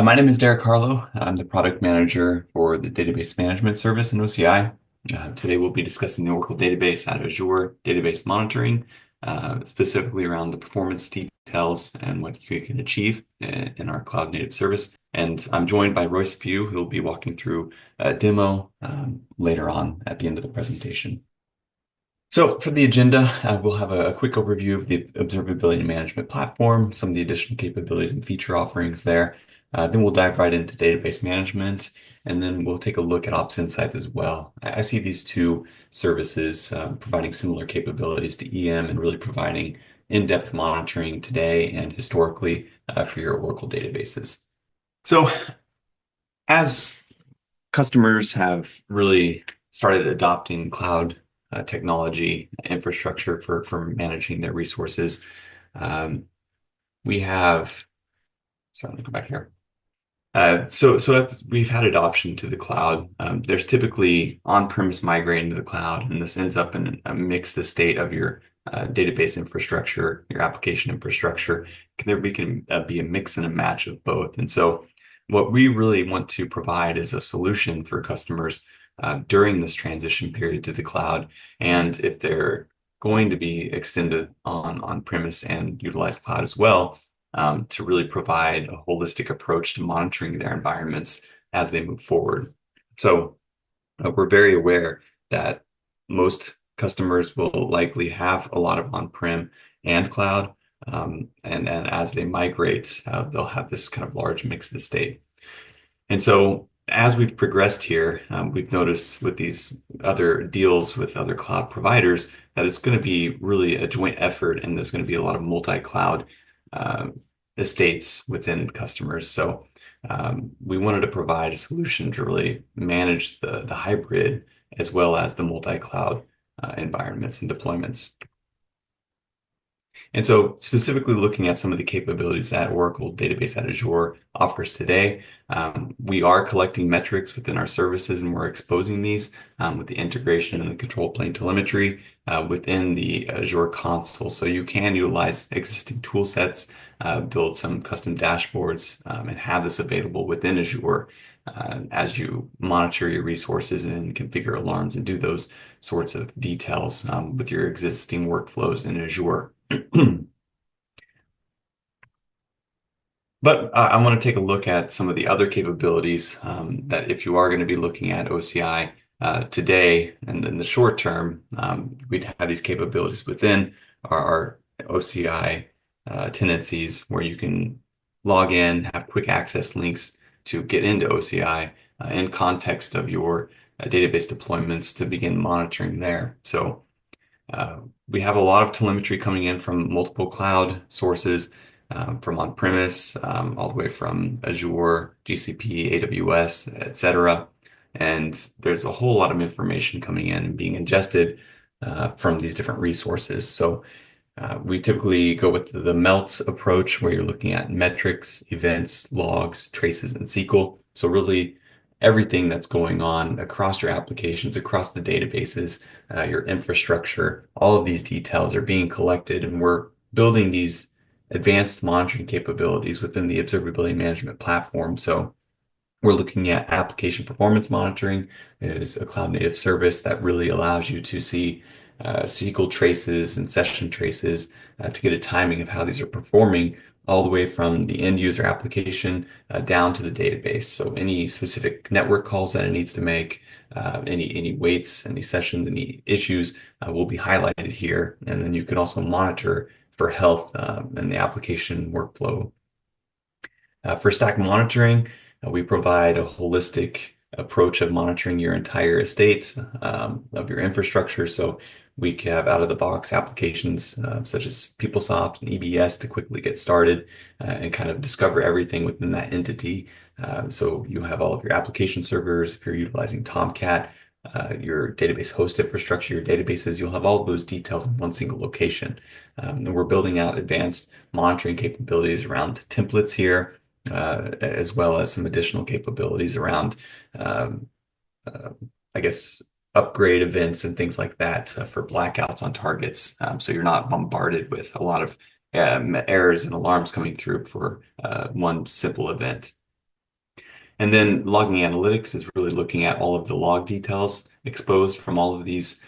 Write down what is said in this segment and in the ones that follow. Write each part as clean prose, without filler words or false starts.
My name is Derek Harlow. I'm the product manager for the database management service in OCI. Today we'll be discussing the Oracle database out of Azure database monitoring, specifically around the performance details and what you can achieve in our cloud native service. And I'm joined by Royce Pugh, who will be walking through a demo later on at the end of the presentation. So for the agenda, we'll have a quick overview of the observability management platform, some of the additional capabilities and feature offerings there. Then we'll dive right into database management, and then we'll take a look at Ops Insights as well. I see these two services providing similar capabilities to EM and really providing in-depth monitoring today and historically for your Oracle databases. So as customers have really started adopting cloud technology infrastructure for managing their resources. We have, sorry, let me go back here. We've had adoption to the cloud. There's typically on-premise migrating to the cloud, and this ends up in a mixed state of your database infrastructure, your application infrastructure. We can be a mix and a match of both. And so what we really want to provide is a solution for customers during this transition period to the cloud. And if they're going to be extended on premise and utilize cloud as well, to really provide a holistic approach to monitoring their environments as they move forward. So we're very aware that most customers will likely have a lot of on-prem and cloud. And as they migrate, they'll have this kind of large mixed estate. And so as we've progressed here, we've noticed with these other deals with other cloud providers that it's going to be really a joint effort, and there's going to be a lot of multi-cloud estates within customers. So we wanted to provide a solution to really manage the hybrid as well as the multi-cloud environments and deployments. And so specifically looking at some of the capabilities that Oracle Database at Azure offers today, we are collecting metrics within our services, and we're exposing these with the integration and the control plane telemetry within the Azure console. So you can utilize existing tool sets, build some custom dashboards, and have this available within Azure as you monitor your resources and configure alarms and do those sorts of details with your existing workflows in Azure. But I want to take a look at some of the other capabilities that if you are going to be looking at OCI today and in the short term, we'd have these capabilities within our OCI tenancies where you can log in, have quick access links to get into OCI in context of your database deployments to begin monitoring there. So we have a lot of telemetry coming in from multiple cloud sources, from on-premise, all the way from Azure, GCP, AWS, etc. And there's a whole lot of information coming in and being ingested from these different resources. So we typically go with the MELT approach, where you're looking at metrics, events, logs, traces, and SQL. So really everything that's going on across your applications, across the databases, your infrastructure, all of these details are being collected, and we're building these advanced monitoring capabilities within the observability management platform. So we're looking at application performance monitoring. It is a cloud native service that really allows you to see SQL traces and session traces to get a timing of how these are performing all the way from the end user application down to the database. So any specific network calls that it needs to make, any waits, any sessions, any issues will be highlighted here. And then you can also monitor for health in the application workflow. For stack monitoring, we provide a holistic approach of monitoring your entire estate of your infrastructure. So we can have out-of-the-box applications such as PeopleSoft and EBS to quickly get started and kind of discover everything within that entity. So you have all of your application servers. If you're utilizing Tomcat, your database host infrastructure, your databases, you'll have all of those details in one single location. And we're building out advanced monitoring capabilities around templates here, as well as some additional capabilities around, I guess, upgrade events and things like that for blackouts on targets. So you're not bombarded with a lot of errors and alarms coming through for one simple event. And then logging analytics is really looking at all of the log details exposed from all of these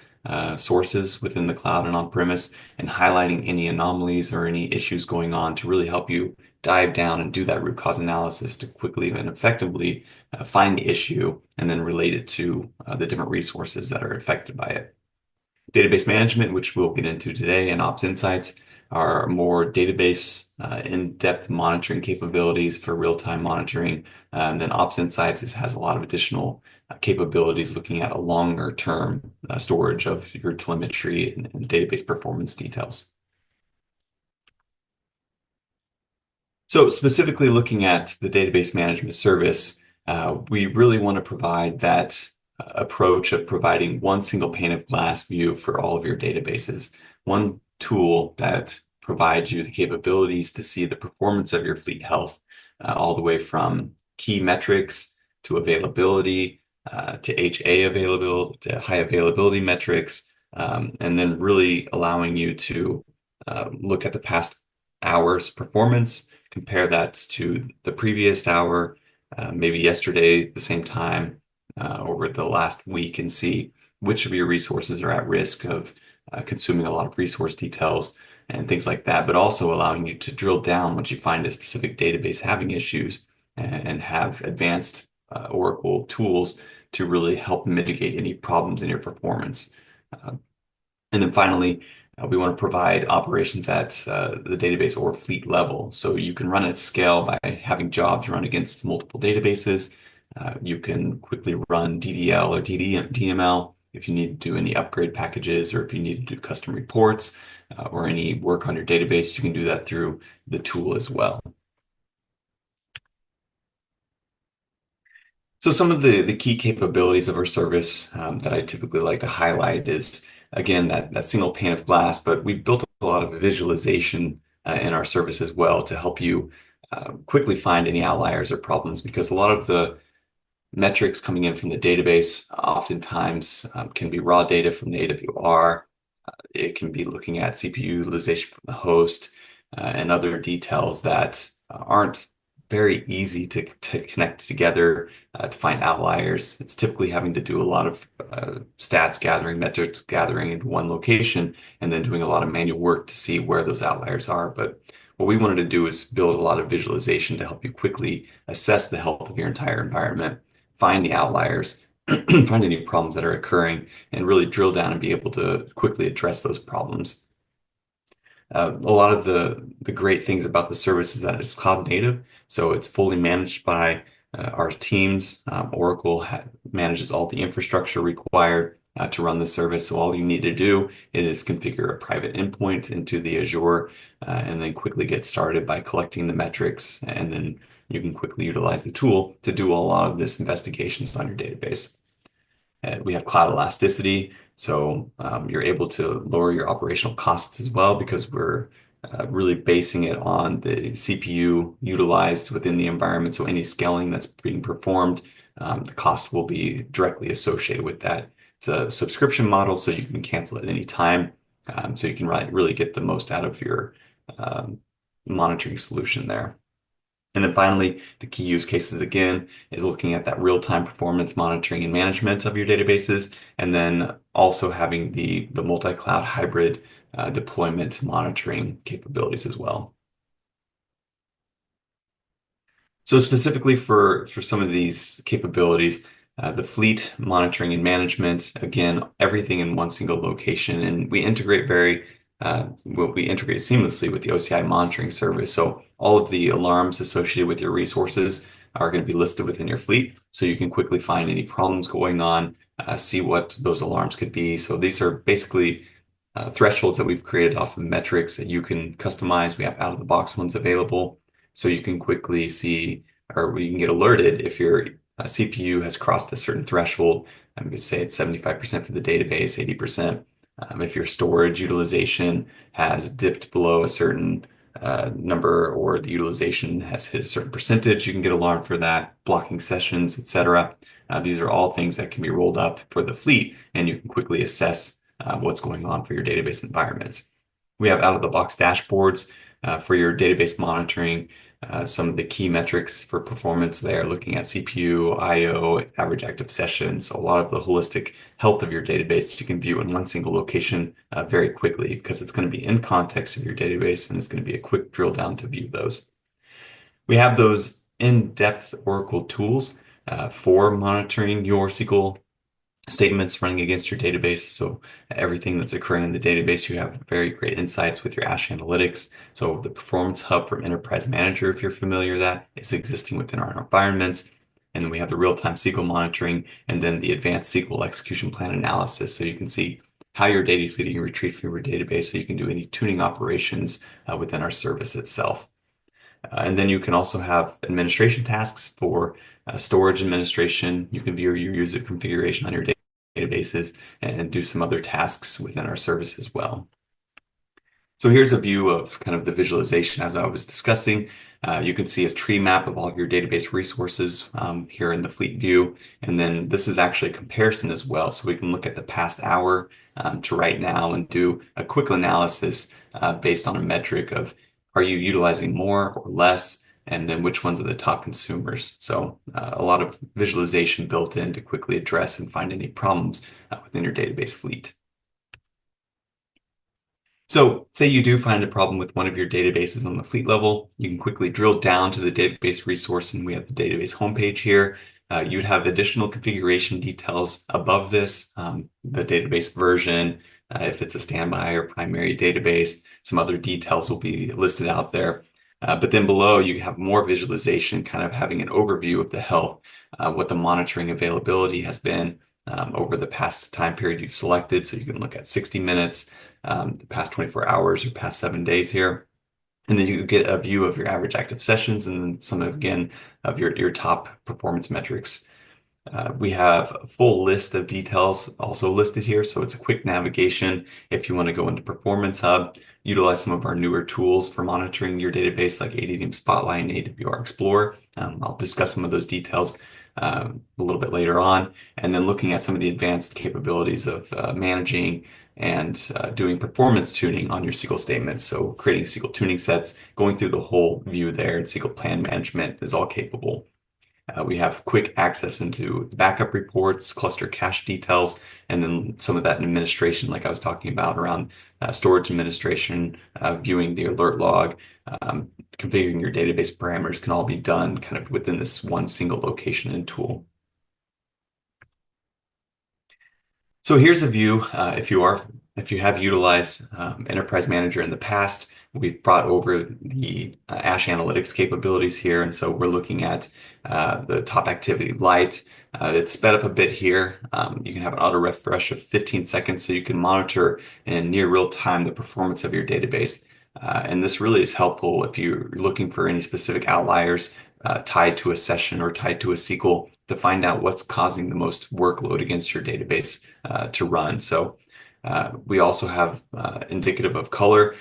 sources within the cloud and on-premise and highlighting any anomalies or any issues going on to really help you dive down and do that root cause analysis to quickly and effectively find the issue and then relate it to the different resources that are affected by it. Database management, which we'll get into today, and Ops Insights are more database in-depth monitoring capabilities for real-time monitoring. And then Ops Insights has a lot of additional capabilities looking at a longer-term storage of your telemetry and database performance details. So specifically looking at the database management service, we really want to provide that approach of providing one single pane of glass view for all of your databases. One tool that provides you the capabilities to see the performance of your fleet health, all the way from key metrics to availability, to HA availability, to high availability metrics, and then really allowing you to look at the past hour's performance, compare that to the previous hour, maybe yesterday at the same time, over the last week, and see which of your resources are at risk of consuming a lot of resource details and things like that, but also allowing you to drill down once you find a specific database having issues and have advanced Oracle tools to really help mitigate any problems in your performance. Uh, and then finally, we want to provide operations at the database or fleet level. So you can run at scale by having jobs run against multiple databases. You can quickly run DDL or DML if you need to do any upgrade packages, or if you need to do custom reports or any work on your database, you can do that through the tool as well. So some of the key capabilities of our service that I typically like to highlight is, again, that single pane of glass, but we've built a lot of visualization in our service as well to help you quickly find any outliers or problems, because a lot of the metrics coming in from the database oftentimes can be raw data from the AWR. It can be looking at CPU utilization from the host and other details that aren't very easy to connect together to find outliers. It's typically having to do a lot of stats gathering, metrics gathering in one location, and then doing a lot of manual work to see where those outliers are. But what we wanted to do is build a lot of visualization to help you quickly assess the health of your entire environment, find the outliers, find any problems that are occurring, and really drill down and be able to quickly address those problems. A lot of the great things about the service is that it's cloud native, so it's fully managed by our teams. Oracle manages all the infrastructure required to run the service. So all you need to do is configure a private endpoint into the Azure, and then quickly get started by collecting the metrics, and then you can quickly utilize the tool to do a lot of this investigations on your database. We have cloud elasticity, so you're able to lower your operational costs as well, because we're really basing it on the CPU utilized within the environment. So any scaling that's being performed, the cost will be directly associated with that. It's a subscription model, so you can cancel at any time. So you can really get the most out of your monitoring solution there. And then finally, the key use cases again is looking at that real-time performance monitoring and management of your databases, and then also having the multi-cloud hybrid deployment monitoring capabilities as well. So specifically for some of these capabilities, the fleet monitoring and management, again, everything in one single location, and we integrate we integrate seamlessly with the OCI monitoring service. So all of the alarms associated with your resources are going to be listed within your fleet, so you can quickly find any problems going on, see what those alarms could be. So these are basically thresholds that we've created off of metrics that you can customize. We have out-of-the-box ones available, so you can quickly see, or you can get alerted if your CPU has crossed a certain threshold. I'm going to say it's 75% for the database, 80%. If your storage utilization has dipped below a certain number, or the utilization has hit a certain percentage, you can get alarmed for that, blocking sessions, etc. These are all things that can be rolled up for the fleet, and you can quickly assess what's going on for your database environments. We have out-of-the-box dashboards for your database monitoring. Some of the key metrics for performance there, looking at CPU, I/O, average active sessions, so a lot of the holistic health of your database you can view in one single location very quickly because it's going to be in context of your database and it's going to be a quick drill down to view those. We have those in-depth Oracle tools for monitoring your SQL statements running against your database. So everything that's occurring in the database, you have very great insights with your Ash Analytics. So the Performance Hub from Enterprise Manager, if you're familiar with that, is existing within our environments. And then we have the real-time SQL monitoring and then the advanced SQL execution plan analysis. So you can see how your data is getting retrieved from your database so you can do any tuning operations within our service itself. And then you can also have administration tasks for storage administration. You can view your user configuration on your databases and do some other tasks within our service as well. So here's a view of kind of the visualization as I was discussing. You can see a tree map of all of your database resources here in the fleet view. And then this is actually a comparison as well. So we can look at the past hour to right now and do a quick analysis based on a metric of are you utilizing more or less? And then which ones are the top consumers? So a lot of visualization built in to quickly address and find any problems within your database fleet. So say you do find a problem with one of your databases on the fleet level, you can quickly drill down to the database resource and we have the database homepage here. You'd have additional configuration details above this, the database version, if it's a standby or primary database, some other details will be listed out there. But then below you have more visualization, kind of having an overview of the health, what the monitoring availability has been over the past time period you've selected. So you can look at 60 minutes, the past 24 hours or past 7 days here. And then you get a view of your average active sessions and then some, again, of your top performance metrics. We have a full list of details also listed here. So it's a quick navigation if you want to go into Performance Hub, utilize some of our newer tools for monitoring your database like ADDM Spotlight and AWR Explore. I'll discuss some of those details a little bit later on. And then looking at some of the advanced capabilities of managing and doing performance tuning on your SQL statements. So creating SQL tuning sets, going through the whole view there, and SQL plan management is all capable. We have quick access into backup reports, cluster cache details, and then some of that administration, like I was talking about around storage administration, viewing the alert log, configuring your database parameters can all be done kind of within this one single location and tool. So here's a view if you have utilized Enterprise Manager in the past. We've brought over the Ash Analytics capabilities here, and so we're looking at the top activity light. It's sped up a bit here. You can have an auto refresh of 15 seconds, so you can monitor in near real time the performance of your database. And this really is helpful if you're looking for any specific outliers tied to a session or tied to a SQL to find out what's causing the most workload against your database to run. So we also have indicative of color,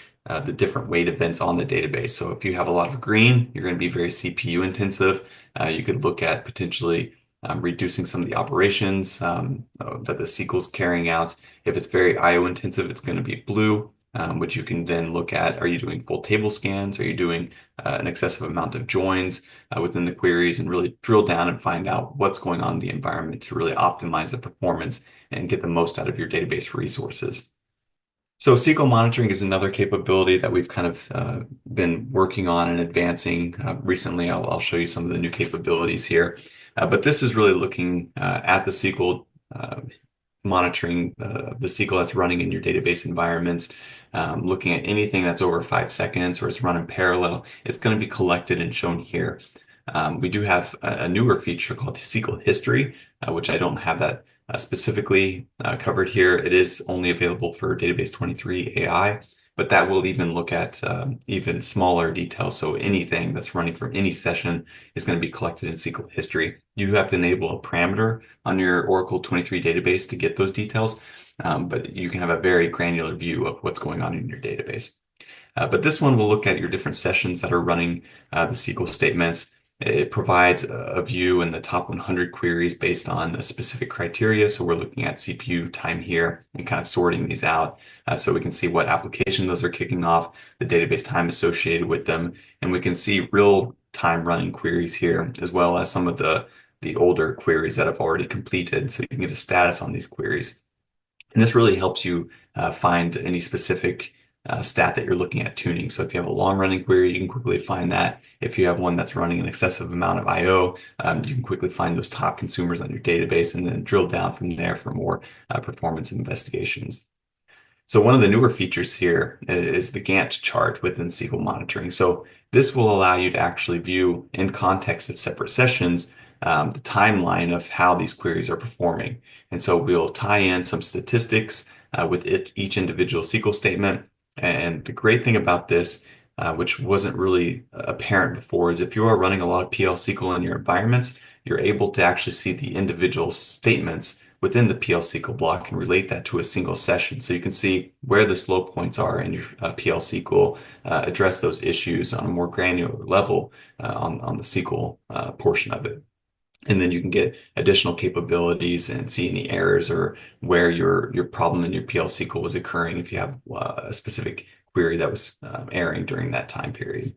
the different weight events on the database. So if you have a lot of green, you're going to be very CPU intensive. You could look at potentially reducing some of the operations that the SQL is carrying out. If it's very IO intensive, it's going to be blue, which you can then look at. Are you doing full table scans? Are you doing an excessive amount of joins within the queries, and really drill down and find out what's going on in the environment to really optimize the performance and get the most out of your database resources. So SQL monitoring is another capability that we've kind of been working on and advancing recently. I'll show you some of the new capabilities here. But this is really looking at the SQL, monitoring the SQL that's running in your database environments, looking at anything that's over 5 seconds or is run in parallel. It's going to be collected and shown here. We do have a newer feature called the SQL History, which I don't have that specifically covered here. It is only available for Database 23 AI, but that will even look at even smaller details. So anything that's running from any session is going to be collected in SQL History. You have to enable a parameter on your Oracle 23 database to get those details, but you can have a very granular view of what's going on in your database. But this one will look at your different sessions that are running the SQL statements. It provides a view in the top 100 queries based on a specific criteria. So we're looking at CPU time here and kind of sorting these out so we can see what application those are kicking off, the database time associated with them, and we can see real time running queries here, as well as some of the older queries that have already completed. So you can get a status on these queries. And this really helps you find any specific stat that you're looking at tuning. So if you have a long running query, you can quickly find that. If you have one that's running an excessive amount of I/O, you can quickly find those top consumers on your database and then drill down from there for more performance investigations. So one of the newer features here is the Gantt chart within SQL monitoring. So this will allow you to actually view in context of separate sessions the timeline of how these queries are performing. And so we'll tie in some statistics with each individual SQL statement. And the great thing about this, which wasn't really apparent before, is if you are running a lot of PL SQL in your environments, you're able to actually see the individual statements within the PL SQL block and relate that to a single session. So you can see where the slow points are in your PL SQL, address those issues on a more granular level on the SQL portion of it. And then you can get additional capabilities and see any errors or where your problem in your PL SQL was occurring if you have a specific query that was erroring during that time period.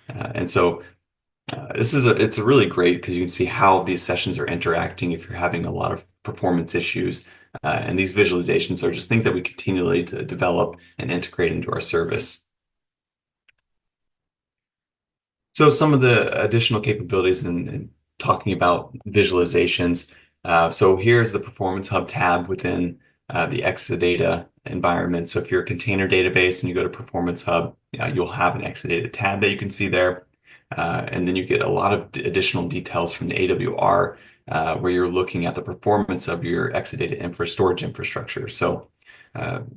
And so it's a really great because you can see how these sessions are interacting if you're having a lot of performance issues. And these visualizations are just things that we continually to develop and integrate into our service. So some of the additional capabilities in talking about visualizations. So here's the Performance Hub tab within the Exadata environment. So if you're a container database and you go to Performance Hub, you'll have an Exadata tab that you can see there. And then you get a lot of additional details from the AWR where you're looking at the performance of your Exadata storage infrastructure. So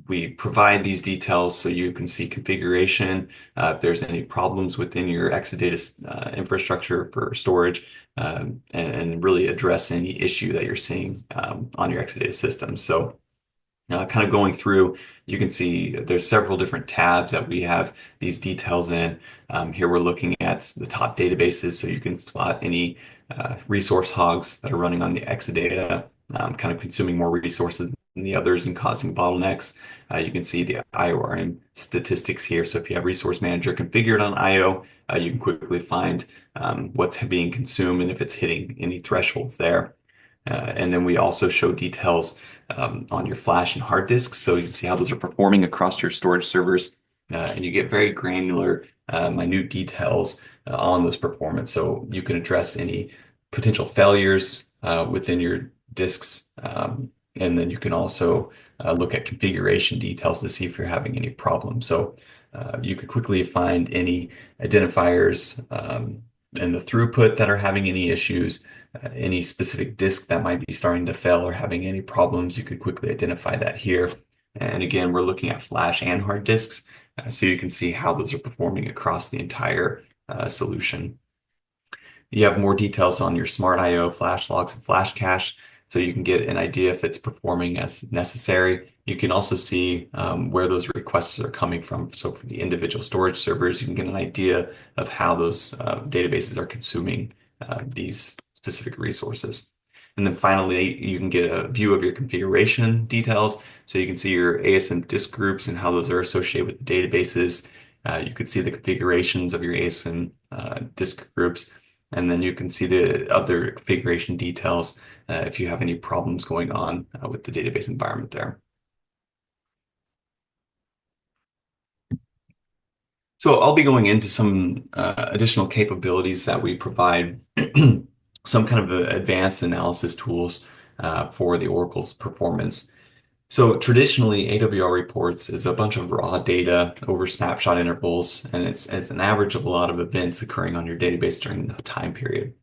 we provide these details so you can see configuration, if there's any problems within your Exadata infrastructure for storage, and really address any issue that you're seeing on your Exadata system. So kind of going through, you can see there's several different tabs that we have these details in. Here we're looking at the top databases, so you can spot any resource hogs that are running on the Exadata, kind of consuming more resources than the others and causing bottlenecks. You can see the IORM statistics here. So if you have Resource Manager configured on IO, you can quickly find what's being consumed and if it's hitting any thresholds there. And then we also show details on your flash and hard disks, so you can see how those are performing across your storage servers, and you get very granular, minute details on those performance. So you can address any potential failures within your disks, and then you can also look at configuration details to see if you're having any problems. So you could quickly find any identifiers in the throughput that are having any issues, any specific disk that might be starting to fail or having any problems. You could quickly identify that here. And again, we're looking at flash and hard disks, so you can see how those are performing across the entire solution. You have more details on your smart IO, flash logs, and flash cache, so you can get an idea if it's performing as necessary. You can also see where those requests are coming from. So for the individual storage servers, you can get an idea of how those databases are consuming these specific resources. And then finally, you can get a view of your configuration details. So you can see your ASM disk groups and how those are associated with the databases. You could see the configurations of your ASM disk groups. And then you can see the other configuration details if you have any problems going on with the database environment there. So I'll be going into some additional capabilities that we provide, some kind of advanced analysis tools for the Oracle's performance. So traditionally, AWR Reports is a bunch of raw data over snapshot intervals, and it's an average of a lot of events occurring on your database during the time period.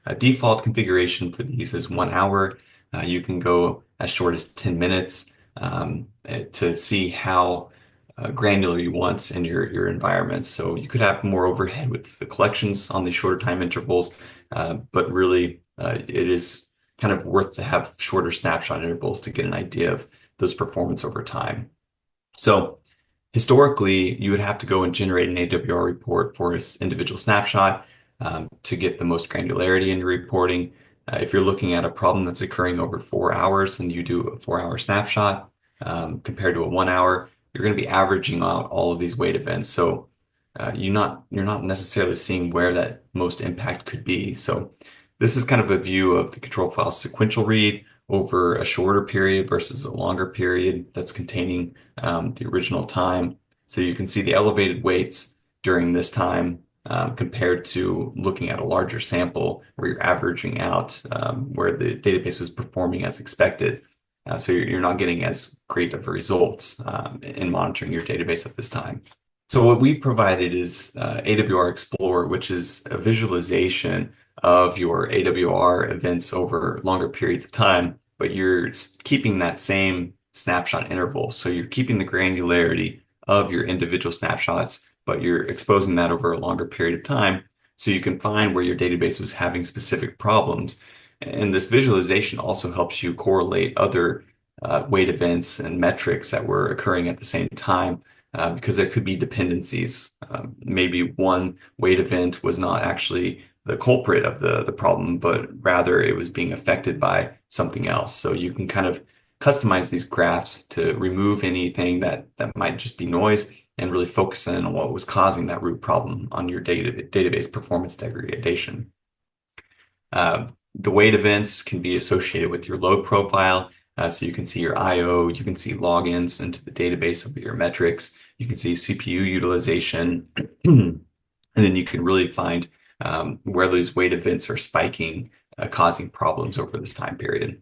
A default configuration for these is 1 hour. You can go as short as 10 minutes to see how granular you want in your environment. So you could have more overhead with the collections on these shorter time intervals, but really it is kind of worth to have shorter snapshot intervals to get an idea of those performance over time. So historically, you would have to go and generate an AWR report for this individual snapshot. to get the most granularity in your reporting. If you're looking at a problem that's occurring over 4 hours and you do a 4 hour snapshot compared to a 1 hour, you're going to be averaging out all of these wait events. So you're not necessarily seeing where that most impact could be. So this is kind of a view of the control file sequential read over a shorter period versus a longer period that's containing the original time. So you can see the elevated weights during this time compared to looking at a larger sample where you're averaging out where the database was performing as expected. So you're not getting as great of results in monitoring your database at this time. So what we provided is AWR Explore, which is a visualization of your AWR events over longer periods of time, but you're keeping that same snapshot interval. So you're keeping the granularity of your individual snapshots, but you're exposing that over a longer period of time so you can find where your database was having specific problems. And this visualization also helps you correlate other wait events and metrics that were occurring at the same time because there could be dependencies. Maybe one wait event was not actually the culprit of the problem, but rather it was being affected by something else. So you can kind of customize these graphs to remove anything that might just be noise and really focus in on what was causing that root problem on your database performance degradation. The wait events can be associated with your load profile. So you can see your I/O, you can see logins into the database of your metrics, you can see CPU utilization, and then you can really find where those wait events are spiking, causing problems over this time period.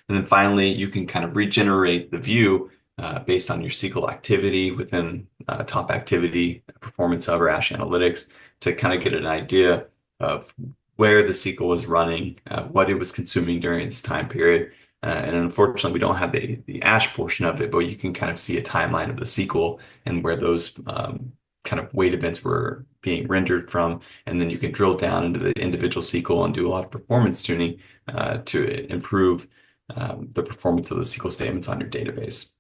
And then finally, you can kind of regenerate the view based on your SQL activity within top activity, performance hub or Ash Analytics to kind of get an idea of where the SQL was running, what it was consuming during this time period. And unfortunately, we don't have the Ash portion of it, but you can kind of see a timeline of the SQL and where those kind of wait events were being rendered from. And then you can drill down into the individual SQL and do a lot of performance tuning to improve the performance of the SQL statements on your database.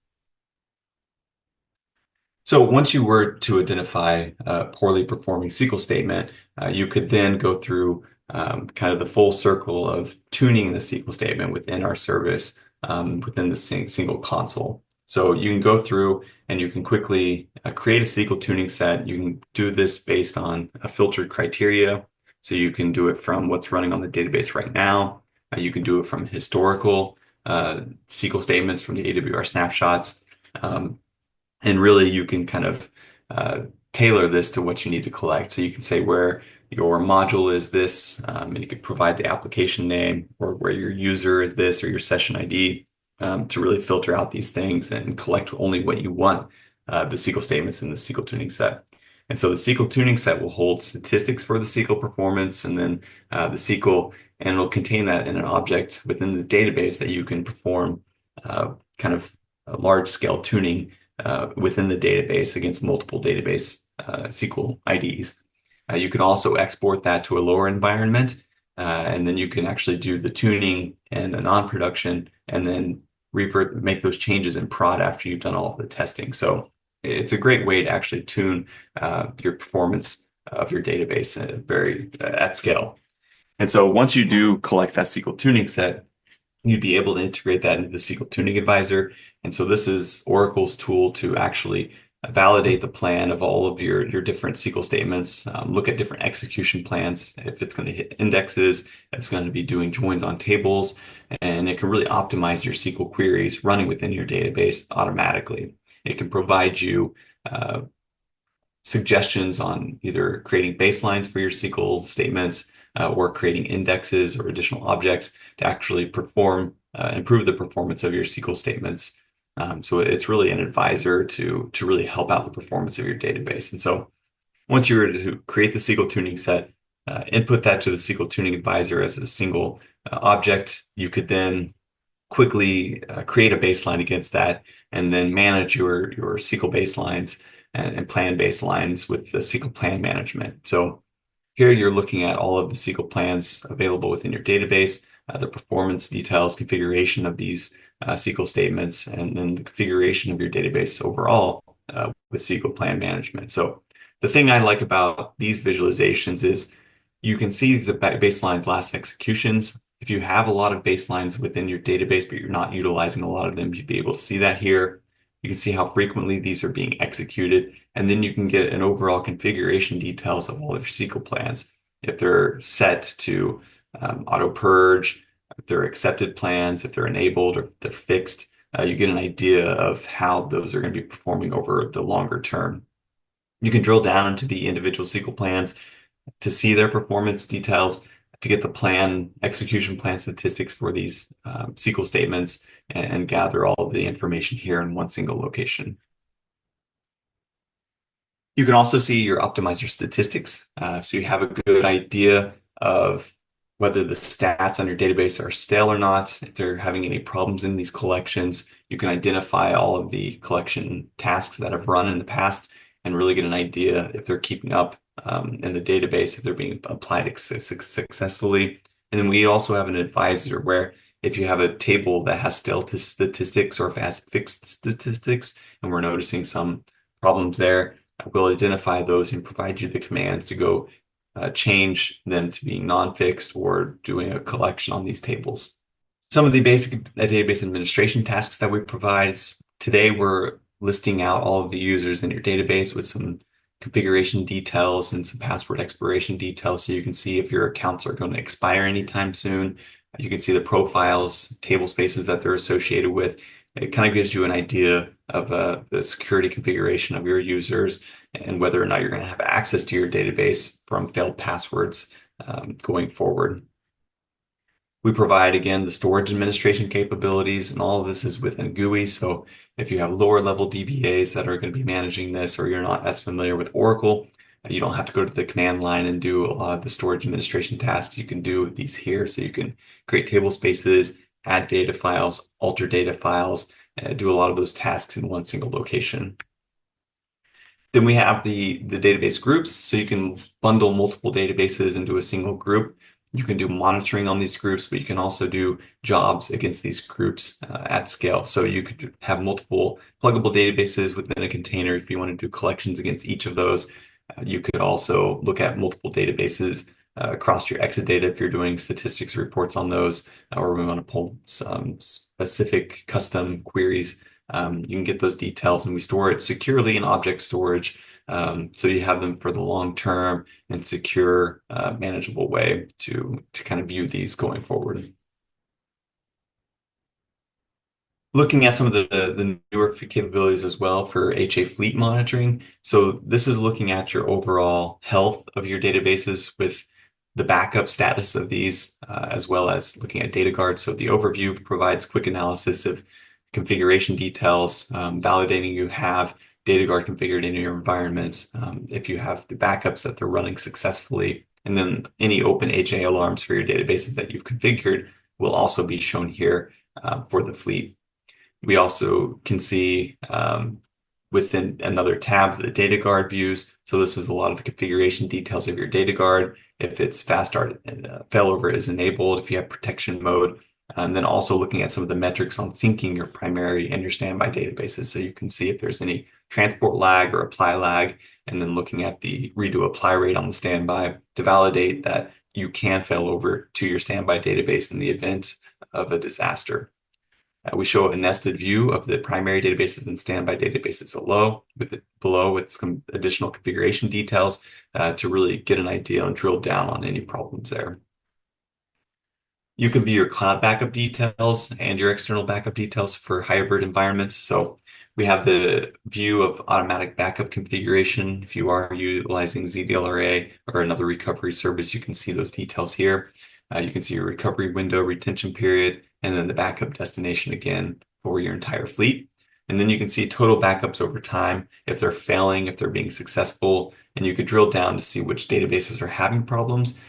So once you were to identify a poorly performing SQL statement, you could then go through kind of the full circle of tuning the SQL statement within our service within the single console. So you can go through and you can quickly create a SQL tuning set. You can do this based on a filtered criteria. So you can do it from what's running on the database right now. You can do it from historical SQL statements from the AWR snapshots. And really, you can kind of tailor this to what you need to collect. So you can say where your module is this, and you can provide the application name, or where your user is this, or your session ID, to really filter out these things and collect only what you want, the SQL statements in the SQL tuning set. And so the SQL tuning set will hold statistics for the SQL performance, and then the SQL, and it'll contain that in an object within the database that you can perform kind of a large scale tuning within the database against multiple database SQL IDs. You can also export that to a lower environment, and then you can actually do the tuning and a non-production, and then make those changes in prod after you've done all of the testing. So it's a great way to actually tune your performance of your database at scale. And so once you do collect that SQL tuning set, you'd be able to integrate that into the SQL Tuning Advisor. And so this is Oracle's tool to actually validate the plan of all of your different SQL statements, look at different execution plans. If it's going to hit indexes, it's going to be doing joins on tables, and it can really optimize your SQL queries running within your database automatically. It can provide you suggestions on either creating baselines for your SQL statements or creating indexes or additional objects to actually improve the performance of your SQL statements. So it's really an advisor to really help out the performance of your database. And so once you were to create the SQL tuning set, input that to the SQL Tuning Advisor as a single object, you could then quickly create a baseline against that and then manage your SQL baselines and plan baselines with the SQL plan management. So here you're looking at all of the SQL plans available within your database, the performance details, configuration of these SQL statements, and then the configuration of your database overall with SQL plan management. So the thing I like about these visualizations is You can see the baseline's last executions. If you have a lot of baselines within your database, but you're not utilizing a lot of them, you'd be able to see that here. You can see how frequently these are being executed, and then you can get an overall configuration details of all of your SQL plans. If they're set to auto purge, if they're accepted plans, if they're enabled, or if they're fixed, you get an idea of how those are going to be performing over the longer term. You can drill down into the individual SQL plans to see their performance details, to get the plan, execution plan statistics for these SQL statements, and gather all of the information here in one single location. You can also see your optimizer statistics. So you have a good idea of whether the stats on your database are stale or not, if they're having any problems in these collections. You can identify all of the collection tasks that have run in the past and really get an idea if they're keeping up in the database, if they're being applied successfully. And then we also have an advisor where if you have a table that has stale statistics or if it has fixed statistics, and we're noticing some problems there, we'll identify those and provide you the commands to go change them to being non-fixed or doing a collection on these tables. Some of the basic database administration tasks that we provide is today we're listing out all of the users in your database with some configuration details and some password expiration details so you can see if your accounts are going to expire anytime soon. You can see the profiles, table spaces that they're associated with. It kind of gives you an idea of the security configuration of your users and whether or not you're going to have access to your database from failed passwords going forward. We provide, again, the storage administration capabilities, and all of this is within GUI. So if you have lower level DBAs that are going to be managing this, or you're not as familiar with Oracle, you don't have to go to the command line and do a lot of the storage administration tasks. You can do these here. So you can create table spaces, add data files, alter data files, do a lot of those tasks in one single location. Then we have the database groups. So you can bundle multiple databases into a single group. You can do monitoring on these groups, but you can also do jobs against these groups at scale. So you could have multiple pluggable databases within a container if you want to do collections against each of those. You could also look at multiple databases across your Exadata if you're doing statistics reports on those, or we want to pull some specific custom queries. You can get those details, and we store it securely in object storage. So you have them for the long term and secure, manageable way to kind of view these going forward. Looking at some of the newer capabilities as well for HA fleet monitoring. So this is looking at your overall health of your databases with the backup status of these, as well as looking at data guards. So the overview provides quick analysis of configuration details, validating you have data guard configured in your environments, if you have the backups that they're running successfully, and then any open HA alarms for your databases that you've configured will also be shown here for the fleet. We also can see within another tab the data guard views. So this is a lot of the configuration details of your data guard. If it's fast start and failover is enabled, if you have protection mode, and then also looking at some of the metrics on syncing your primary and your standby databases. So you can see if there's any transport lag or apply lag, and then looking at the redo apply rate on the standby to validate that you can fail over to your standby database in the event of a disaster. We show a nested view of the primary databases and standby databases below with some additional configuration details to really get an idea and drill down on any problems there. You can view your cloud backup details and your external backup details for hybrid environments. So we have the view of automatic backup configuration. If you are utilizing ZDLRA or another recovery service, you can see those details here. You can see your recovery window, retention period, and then the backup destination again for your entire fleet. And then you can see total backups over time, if they're failing, if they're being successful, and you could drill down to see which databases are having problems.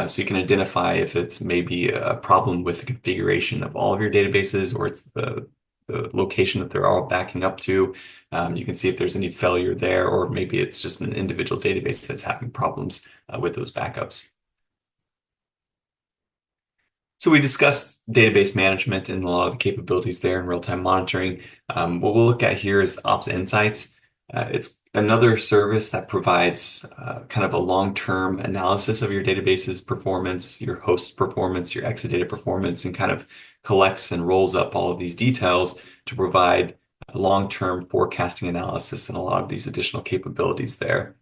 So you can identify if it's maybe a problem with the configuration of all of your databases or it's the location that they're all backing up to. You can see if there's any failure there, or maybe it's just an individual database that's having problems with those backups. So we discussed database management and a lot of the capabilities there in real-time monitoring. What we'll look at here is Ops Insights. It's another service that provides kind of a long-term analysis of your database's performance, your host's performance, your Exadata performance, and kind of collects and rolls up all of these details to provide long-term forecasting analysis and a lot of these additional capabilities there.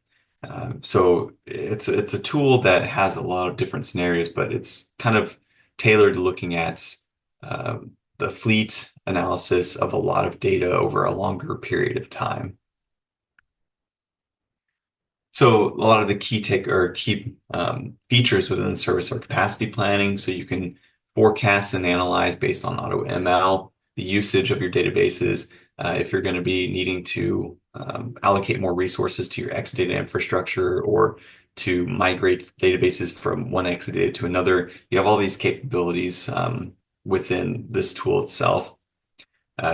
So it's a tool that has a lot of different scenarios, but it's kind of tailored to looking at the fleet analysis of a lot of data over a longer period of time. So a lot of the key features within the service are capacity planning. So you can forecast and analyze based on auto ML, the usage of your databases. If you're going to be needing to allocate more resources to your Exedata infrastructure or to migrate databases from one Exadata to another, you have all these capabilities within this tool itself.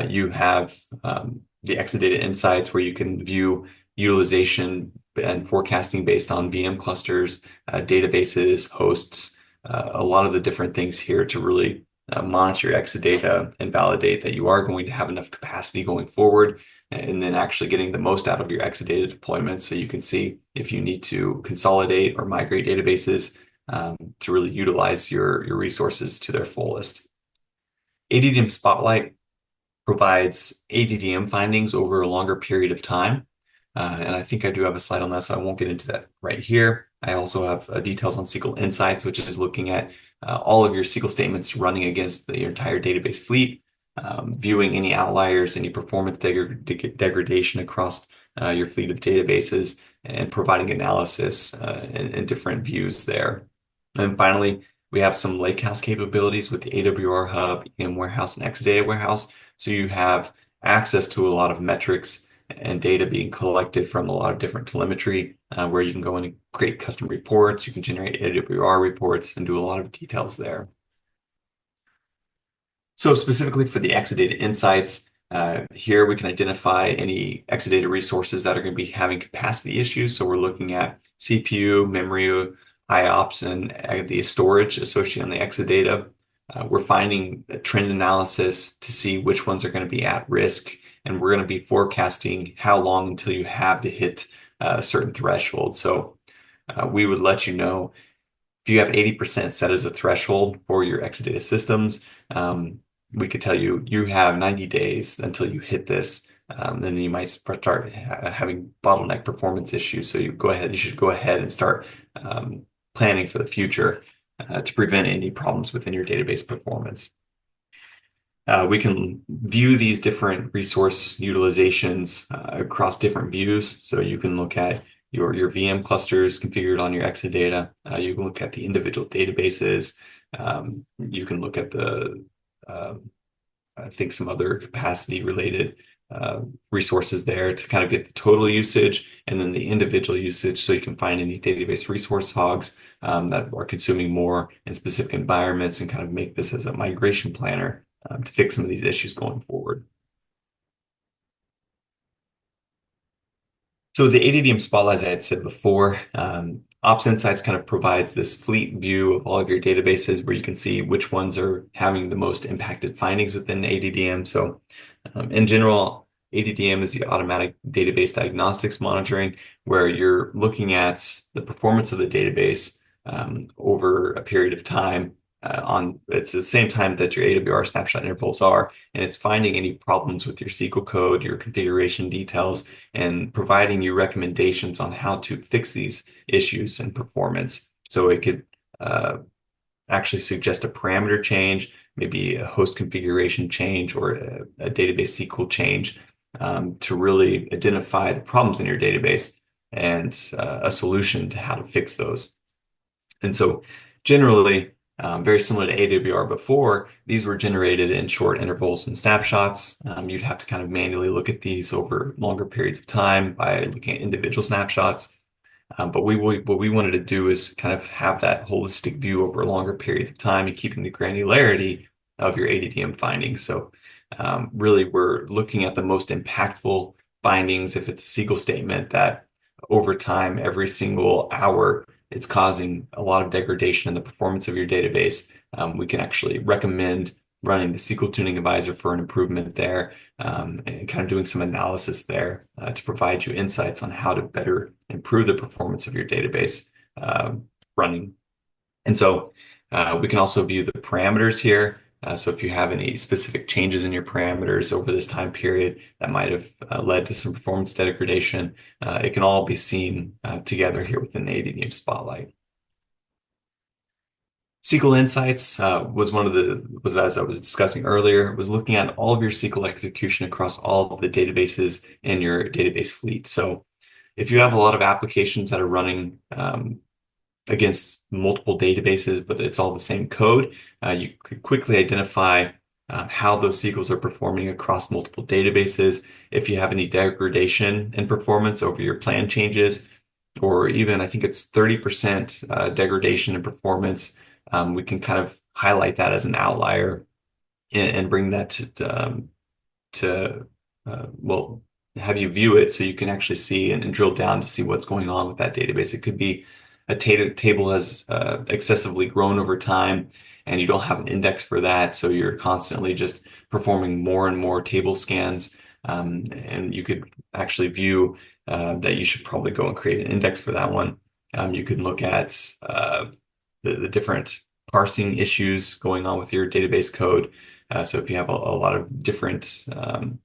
You have the Exedata Insights where you can view utilization and forecasting based on VM clusters, databases, hosts, a lot of the different things here to really monitor your Exadata and validate that you are going to have enough capacity going forward, and then actually getting the most out of your Exadata deployments so you can see if you need to consolidate or migrate databases to really utilize your resources to their fullest. ADDM Spotlight provides ADDM findings over a longer period of time. And I think I do have a slide on that, so I won't get into that right here. I also have details on SQL Insights, which is looking at all of your SQL statements running against the entire database fleet, viewing any outliers, any performance degradation across your fleet of databases, and providing analysis and different views there. And finally, we have some lakehouse capabilities with the AWR Hub, EM Warehouse, and Exedata Warehouse. So you have access to a lot of metrics and data being collected from a lot of different telemetry, where you can go in and create custom reports. You can generate AWR reports and do a lot of details there. So specifically for the Exedata Insights, here we can identify any Exedata resources that are going to be having capacity issues. So we're looking at CPU, memory, IOPS, and the storage associated on the Exadata. We're finding a trend analysis to see which ones are going to be at risk, and we're going to be forecasting how long until you have to hit a certain threshold. So we would let you know if you have 80% set as a threshold for your Exadata systems. We could tell you you have 90 days until you hit this. Then you might start having bottleneck performance issues. So you should go ahead and start planning for the future to prevent any problems within your database performance. We can view these different resource utilizations across different views. So you can look at your VM clusters configured on your Exadata. You can look at the individual databases. You can look at I think some other capacity related resources there to kind of get the total usage and then the individual usage, so you can find any database resource hogs that are consuming more in specific environments and kind of make this as a migration planner to fix some of these issues going forward. So the ADDM Spotlight, as I had said before, Ops Insights kind of provides this fleet view of all of your databases where you can see which ones are having the most impacted findings within ADDM. So in general, ADDM is the automatic database diagnostics monitoring, where you're looking at the performance of the database over a period of time. It's the same time that your AWR snapshot intervals are, and it's finding any problems with your SQL code, your configuration details, and providing you recommendations on how to fix these issues and performance. So it could actually suggest a parameter change, maybe a host configuration change, or a database SQL change to really identify the problems in your database and a solution to how to fix those. And so generally, very similar to AWR before, these were generated in short intervals and snapshots. You'd have to kind of manually look at these over longer periods of time by looking at individual snapshots. But what we wanted to do is kind of have that holistic view over longer periods of time and keeping the granularity of your ADDM findings. So really, we're looking at the most impactful findings. If it's a SQL statement that over time, every single hour, it's causing a lot of degradation in the performance of your database, we can actually recommend running the SQL Tuning Advisor for an improvement there, and kind of doing some analysis there to provide you insights on how to better improve the performance of your database running. And so we can also view the parameters here. So if you have any specific changes in your parameters over this time period that might have led to some performance degradation, it can all be seen together here within the ADDM Spotlight. SQL Insights was as I was discussing earlier, was looking at all of your SQL execution across all of the databases in your database fleet. So if you have a lot of applications that are running against multiple databases, but it's all the same code, you could quickly identify how those SQLs are performing across multiple databases. If you have any degradation in performance over your plan changes, or even I think it's 30% degradation in performance, we can kind of highlight that as an outlier and bring that to well, have you view it so you can actually see and drill down to see what's going on with that database. It could be a table has excessively grown over time and you don't have an index for that, so you're constantly just performing more and more table scans, and you could actually view that you should probably go and create an index for that one. You could look at the different parsing issues going on with your database code. So if you have a lot of different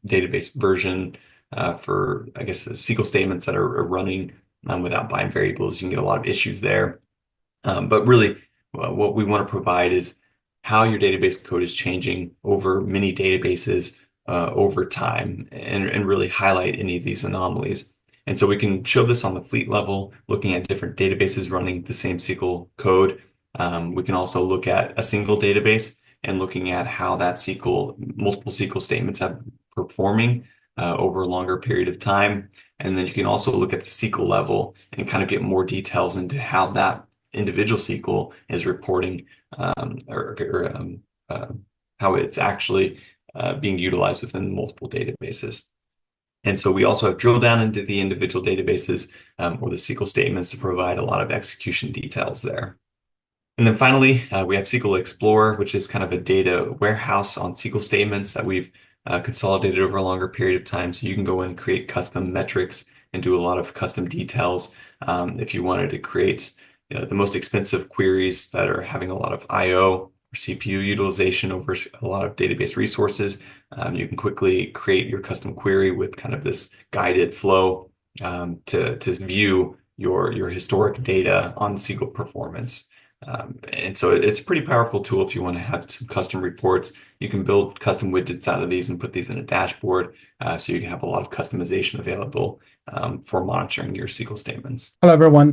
database version for, I guess, the SQL statements that are running without bind variables, you can get a lot of issues there. But really, what we want to provide is how your database code is changing over many databases over time and really highlight any of these anomalies. And so we can show this on the fleet level, looking at different databases running the same SQL code. We can also look at a single database and looking at how that multiple SQL statements have performing over a longer period of time. And then you can also look at the SQL level and kind of get more details into how that individual SQL is reporting how it's actually being utilized within multiple databases. And so we also have drilled down into the individual databases or the SQL statements to provide a lot of execution details there. And then finally, we have SQL Explorer, which is kind of a data warehouse on SQL statements that we've consolidated over a longer period of time. So you can go and create custom metrics and do a lot of custom details. If you wanted to create the most expensive queries that are having a lot of I/O or CPU utilization over a lot of database resources, you can quickly create your custom query with kind of this guided flow to view your historic data on SQL performance. And so it's a pretty powerful tool if you want to have some custom reports. You can build custom widgets out of these and put these in a dashboard, so you can have a lot of customization available for monitoring your SQL statements. Hello, everyone.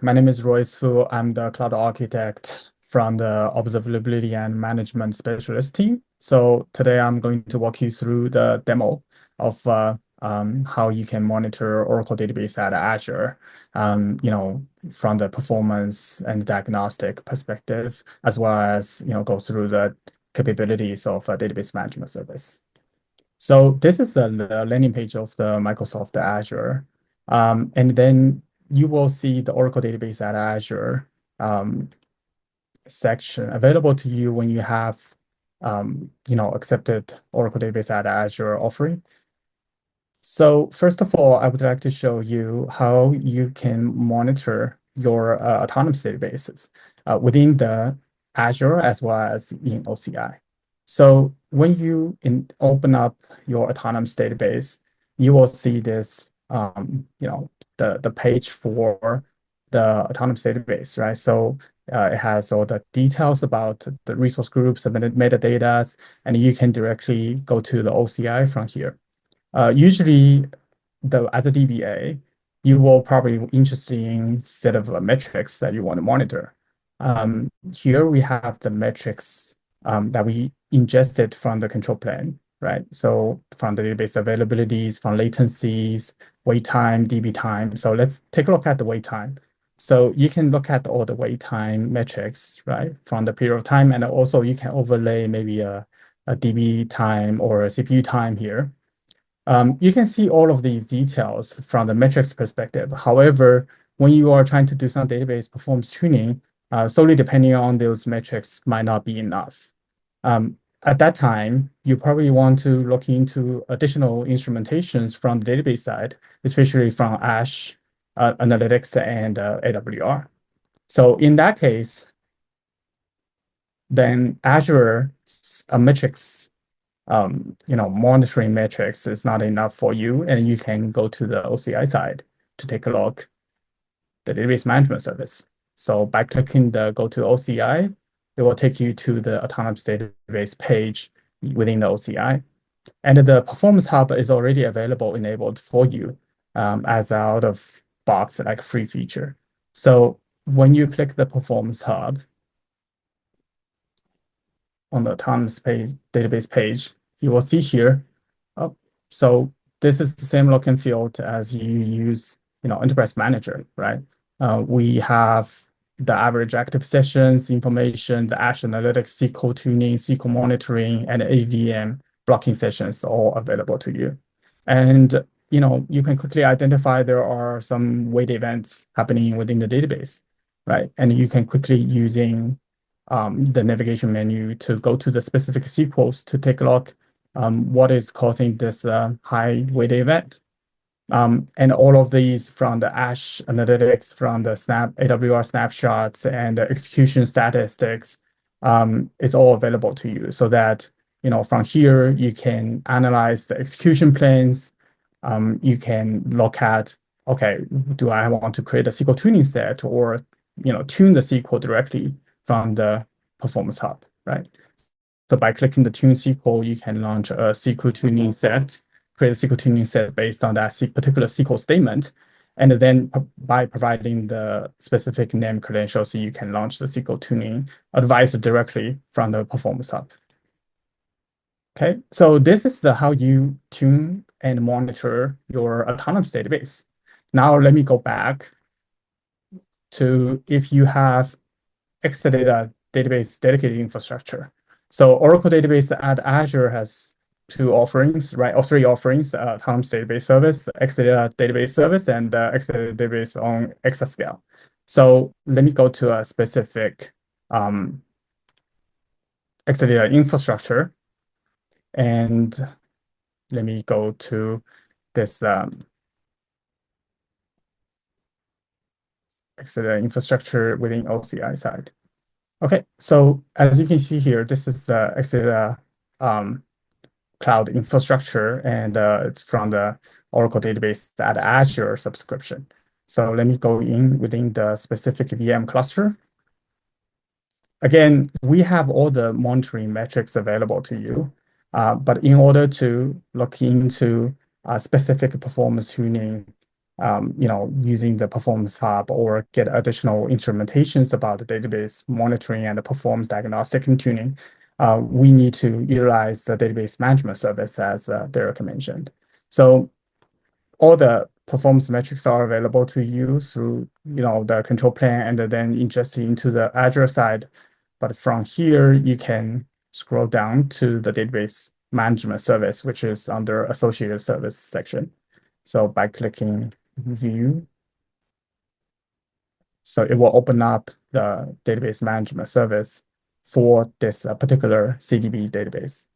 My name is Royce Fu. I'm the cloud architect from the observability and management specialist team. So today I'm going to walk you through the demo of how you can monitor Oracle database at Azure, from the performance and diagnostic perspective, as well as go through the capabilities of a database management service. So this is the landing page of the Microsoft Azure, and then you will see the Oracle database at Azure section available to you when you have accepted Oracle database at Azure offering. So first of all, I would like to show you how you can monitor your autonomous databases within the Azure as well as in OCI. So when you open up your autonomous database, you will see this, the page for the autonomous database, right? So it has all the details about the resource groups, the metadata, and you can directly go to the OCI from here. Usually, as a DBA, you will probably be interested in set of metrics that you want to monitor. Here we have the metrics that we ingested from the control plane, right? So from the database availabilities, from latencies, wait time, DB time. So let's take a look at the wait time. So you can look at all the wait time metrics, right, from the period of time, and also you can overlay maybe a DB time or a CPU time here. You can see all of these details from the metrics perspective. However, when you are trying to do some database performance tuning, solely depending on those metrics might not be enough. at that time, you probably want to look into additional instrumentations from the database side, especially from Ash Analytics and AWR. So in that case, then Azure metrics, monitoring metrics is not enough for you, and you can go to the OCI side to take a look, the database management service. So by clicking the go to OCI, it will take you to the autonomous database page within the OCI. And the Performance Hub is already available, enabled for you as out of box, like free feature. So when you click the Performance Hub on the autonomous database page, you will see here. So this is the same look and feel as you use, Enterprise Manager, right? We have the average active sessions information, the Ash Analytics, SQL Tuning, SQL Monitoring, and ADDM blocking sessions all available to you. And you can quickly identify there are some wait events happening within the database, right? And you can quickly using the navigation menu to go to the specific SQLs to take a look what is causing this high wait event. And all of these from the Ash Analytics, from the AWR snapshots and the execution statistics, it's all available to you so that, from here, you can analyze the execution plans. You can look at, okay, do I want to create a SQL tuning set or, tune the SQL directly from the Performance Hub, right? So by clicking the Tune SQL, you can launch a SQL tuning set, create a SQL tuning set based on that particular SQL statement. And then by providing the specific name credentials, you can launch the SQL tuning advice directly from the Performance Hub. Okay, so this is how you tune and monitor your autonomous database. Now let me go back to if you have Exedata database dedicated infrastructure. So Oracle Database at Azure has two offerings, right? Or three offerings: Autonomous Database Service, Exedata Database Service, and Exedata Database on Exascale. So let me go to a specific Exedata infrastructure, and let me go to this Exedata infrastructure within OCI side. Okay, so as you can see here, this is the Exeda cloud infrastructure, and it's from the Oracle Database at Azure subscription. So let me go in within the specific VM cluster. Again, we have all the monitoring metrics available to you, but in order to look into specific performance tuning, using the Performance Hub or get additional instrumentations about the database monitoring and the performance diagnostic and tuning, we need to utilize the database management service as Derek mentioned. So all the performance metrics are available to you through the control plane and then ingested into the Azure side. But from here, you can scroll down to the database management service, which is under associated service section. So by clicking view, so it will open up the database management service for this particular CDB database.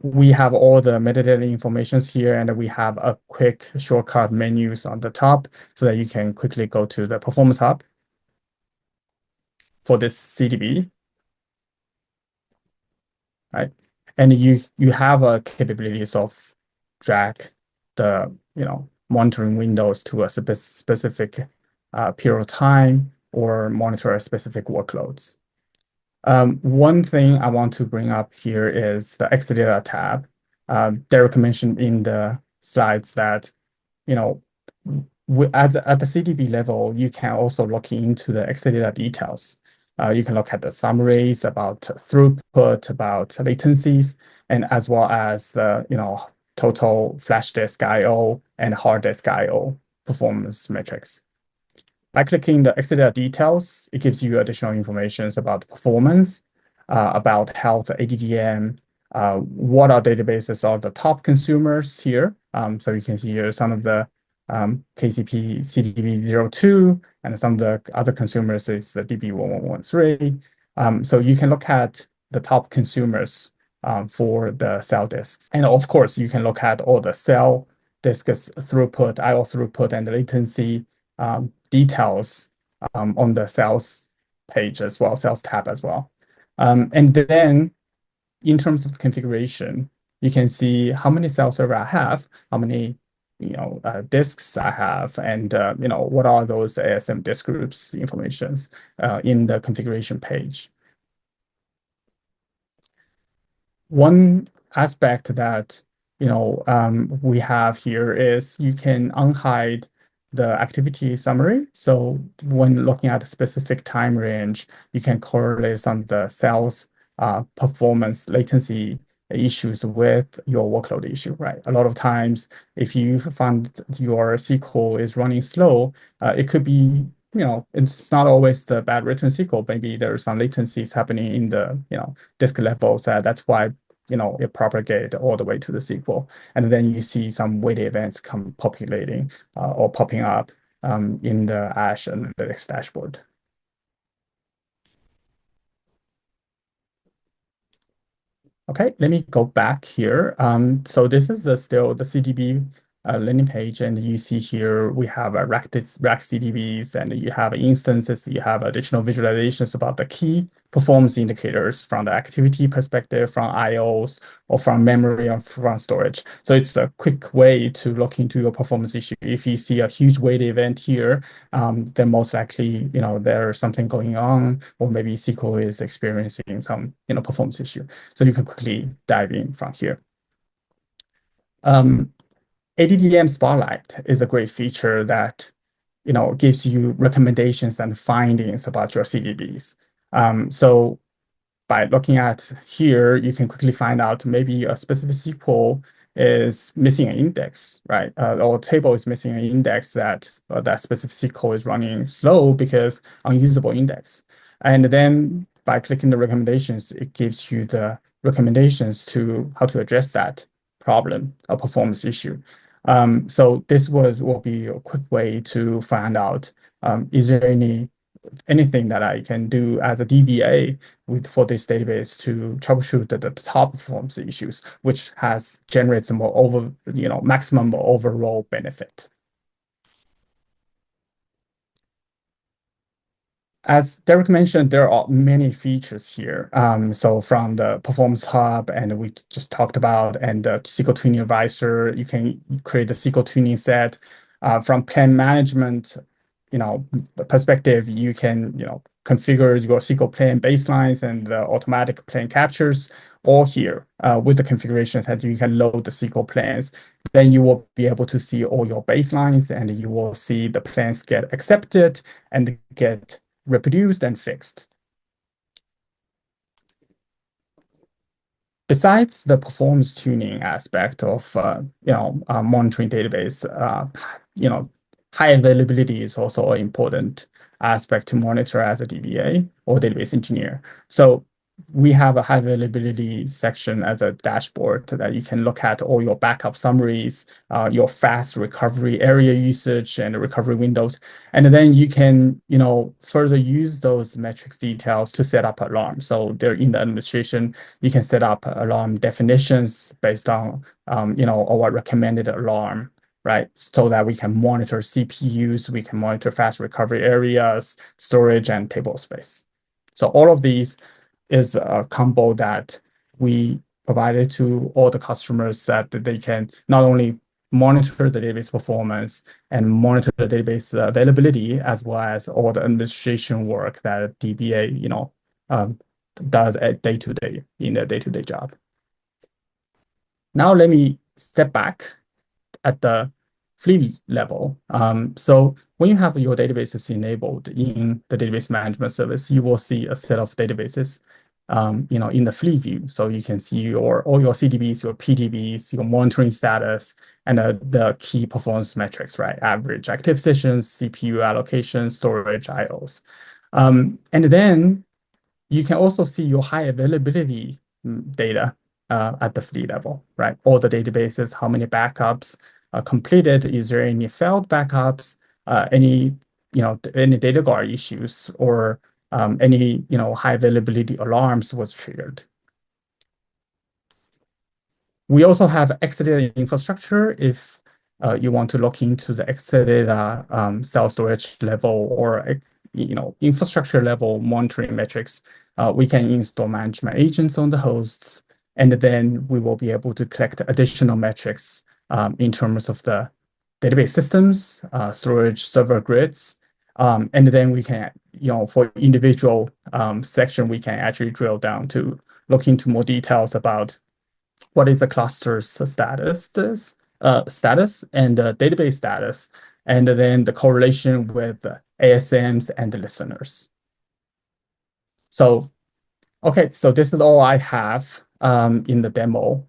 We have all the metadata informations here, and we have a quick shortcut menus on the top so that you can quickly go to the Performance Hub for this CDB, right? And you have a capabilities of drag the monitoring windows to a specific period of time or monitor a specific workloads. One thing I want to bring up here is the Exedata tab. Derek mentioned in the slides that, at the CDB level, you can also look into the Exedata details. You can look at the summaries about throughput, about latencies, and as well as the total flash disk I/O and hard disk I/O performance metrics. By clicking the Exedata details, it gives you additional information about performance, about health, ADDM, what our databases are the top consumers here. So you can see here some of the KCP CDB02, and some of the other consumers is the DB1113. So you can look at the top consumers for the cell disks. And of course, you can look at all the cell disks throughput, I/O throughput, and latency details on the sales page as well, sales tab as well. And then in terms of configuration, you can see how many cell server I have, how many disks I have, and what are those ASM disk groups informations in the configuration page. One aspect that we have here is you can unhide the activity summary. So when looking at a specific time range, you can correlate some of the cells performance latency issues with your workload issue, right? A lot of times, if you find your SQL is running slow, it could be it's not always the bad written SQL. Maybe there's some latencies happening in the disk levels. That's why it propagate all the way to the SQL, and then you see some weighted events come populating or popping up in the Ash Analytics dashboard. Okay, let me go back here. So this is still the CDB landing page, and you see here we have a rack CDBs, and you have instances, you have additional visualizations about the key performance indicators from the activity perspective, from IOs, or from memory, or from storage. So it's a quick way to look into your performance issue. If you see a huge weighted event here, then most likely there's something going on, or maybe SQL is experiencing some performance issue. So you can quickly dive in from here. ADDM Spotlight is a great feature that gives you recommendations and findings about your CDBs. So by looking at here, you can quickly find out maybe a specific SQL is missing an index, right? Or table is missing an index that that specific SQL is running slow because unusable index. And then by clicking the recommendations, it gives you the recommendations to how to address that problem, a performance issue. So this will be a quick way to find out, is there anything that I can do as a DBA for this database to troubleshoot the top performance issues, which generates more maximum overall benefit. As Derek mentioned, there are many features here. So from the Performance Hub, and we just talked about, and the SQL Tuning Advisor, you can create the SQL Tuning set. From plan management, perspective, you can configure your SQL plan baselines and the automatic plan captures all here with the configuration that you can load the SQL plans. Then you will be able to see all your baselines, and you will see the plans get accepted and get reproduced and fixed. Besides the performance tuning aspect of monitoring database, high availability is also an important aspect to monitor as a DBA or database engineer. So we have a high availability section as a dashboard that you can look at all your backup summaries, your fast recovery area usage and recovery windows. And then you can, further use those metrics details to set up alarms. So they're in the administration, you can set up alarm definitions based on, our recommended alarm, right? So that we can monitor CPUs, we can monitor fast recovery areas, storage, and table space. So all of these is a combo that we provided to all the customers that they can not only monitor the database performance and monitor the database availability, as well as all the administration work that DBA, does at day-to-day in their day-to-day job. Now let me step back at the fleet level. So when you have your databases enabled in the database management service, you will see a set of databases in the fleet view. So you can see all your CDBs, your PDBs, your monitoring status, and the key performance metrics, right? Average active sessions, CPU allocation, storage, IOs. And then you can also see your high availability data at the fleet level, right? All the databases, how many backups completed, is there any failed backups, any data guard issues, or any high availability alarms was triggered. We also have Exeda Infrastructure if you want to look into the Exadata self-storage level or infrastructure level monitoring metrics. We can install management agents on the hosts, and then we will be able to collect additional metrics in terms of the database systems, storage server grids, and then we can, for individual section, we can actually drill down to look into more details about what is the cluster's status and the database status, and then the correlation with the ASMs and the listeners. So, okay, so this is all I have in the demo.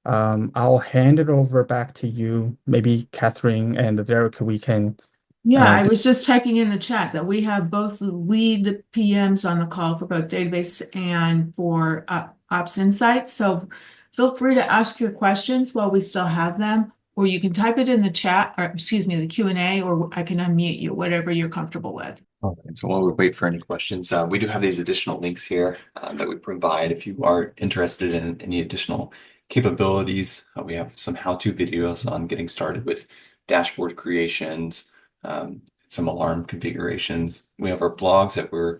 I'll hand it over back to you. Maybe Catherine and Derek, we can. Yeah, I was just typing in the chat that we have both the lead PMs on the call for both database and for Ops Insights. So feel free to ask your questions while we still have them, or you can type it in the chat, or excuse me, the Q&A, or I can unmute you, whatever you're comfortable with. Okay, so while we wait for any questions, we do have these additional links here that we provide if you are interested in any additional capabilities. We have some how-to videos on getting started with dashboard creations, some alarm configurations. We have our blogs that we're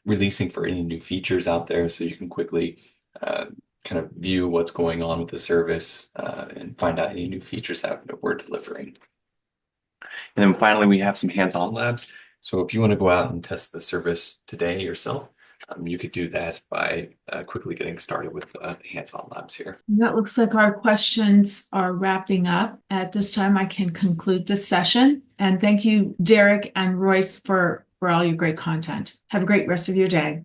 releasing for any new features out there, so you can quickly kind of view what's going on with the service and find out any new features that we're delivering. And then finally, we have some hands-on labs. So if you want to go out and test the service today yourself, you could do that by quickly getting started with hands-on labs here. That looks like our questions are wrapping up. At this time, I can conclude this session. And thank you, Derek and Royce, for all your great content. Have a great rest of your day.